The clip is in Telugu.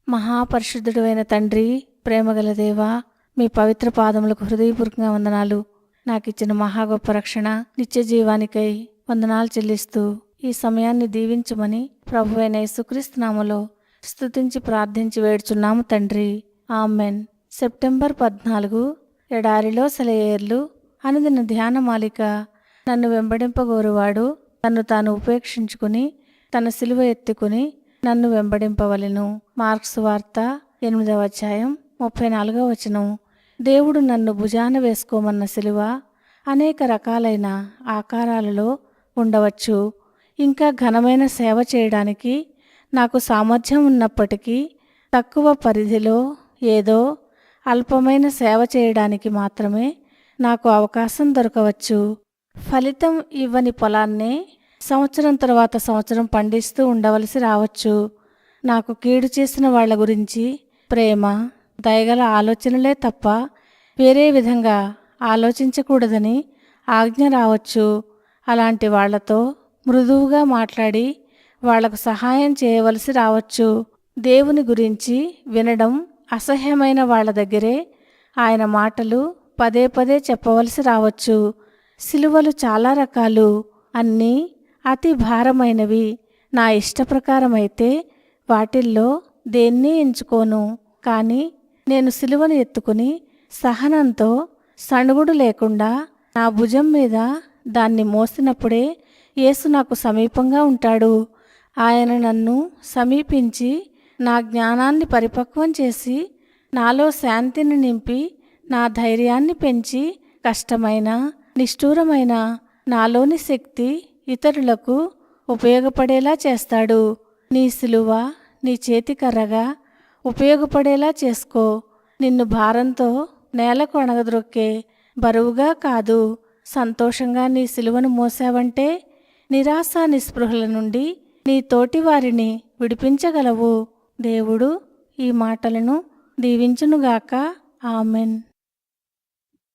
మహాపరిశుద్ధుడు అయిన తండ్రి, ప్రేమగల దేవా, మీ పవిత్ర పాదములకు హృదయపూర్వకంగా వందనాలు. నాకిచ్చిన మహా గొప్ప రక్షణ, నిత్య జీవానికై వందనాలు చెల్లిస్తూ ఈ సమయాన్ని దీవించమని ప్రభువైన యేసుక్రీస్తు నామములో స్తుతించి ప్రార్థించి వేడుచున్నాము తండ్రి. ఆమెన్. సెప్టెంబర్ 14 ఎడారిలో సెలయేర్లు అనుదిన ధ్యానమాలిక. నన్ను వెంబడింపగోరువాడు తన్ను తాను ఉపేక్షించుకుని తన సిలువ ఎత్తుకుని నన్ను వెంబడింపవలెను. మార్క్స్ వార్త 8వ అధ్యాయం 34వ వచనం. దేవుడు నన్ను భుజాన వేసుకోమన్న సిలువ అనేక రకాలైన ఆకారాలలో ఉండవచ్చు. ఇంకా ఘనమైన సేవ చేయడానికి నాకు సామర్థ్యం ఉన్నప్పటికీ తక్కువ పరిధిలో ఏదో అల్పమైన సేవ చేయడానికి మాత్రమే నాకు అవకాశం దొరకవచ్చు. ఫలితం ఇవ్వని పొలాన్నే సంవత్సరం తర్వాత సంవత్సరం పండిస్తూ ఉండవలసి రావచ్చు. నాకు కీడు చేసిన వాళ్ళ గురించి ప్రేమ, దయగల ఆలోచనలే తప్ప వేరే విధంగా ఆలోచించకూడదని ఆజ్ఞ రావచ్చు. అలాంటి వాళ్లతో మృదువుగా మాట్లాడి వాళ్లకు సహాయం చేయవలసి రావచ్చు. దేవుని గురించి వినడం అసహ్యమైన వాళ్ళ దగ్గరే ఆయన మాటలు పదే పదే చెప్పవలసి రావచ్చు. సిలువలు చాలా రకాలు, అన్నీ అతి భారమైనవి. నా ఇష్టప్రకారమైతే వాటిల్లో దేన్ని ఎంచుకోను. కానీ నేను సిలువను ఎత్తుకుని సహనంతో సణుగుడు లేకుండా నా భుజం మీద దాన్ని మోసినప్పుడే యేసు నాకు సమీపంగా ఉంటాడు. ఆయన నన్ను సమీపించి నా జ్ఞానాన్ని పరిపక్వం చేసి నాలో శాంతిని నింపి నా ధైర్యాన్ని పెంచి కష్టమైన నిష్ఠూరమైన నాలోని శక్తి ఇతరులకు ఉపయోగపడేలా చేస్తాడు. నీ సిలువ నీ చేతికర్రగా ఉపయోగపడేలా చేసుకో. నిన్ను భారంతో నేలకు అణగద్రొక్కే బరువుగా కాదు, సంతోషంగా నీ సిలువను మోసావంటే నిరాశ నిస్పృహల నుండి నీ తోటి వారిని విడిపించగలవు. దేవుడు ఈ మాటలను దీవించునుగాక. ఆమెన్.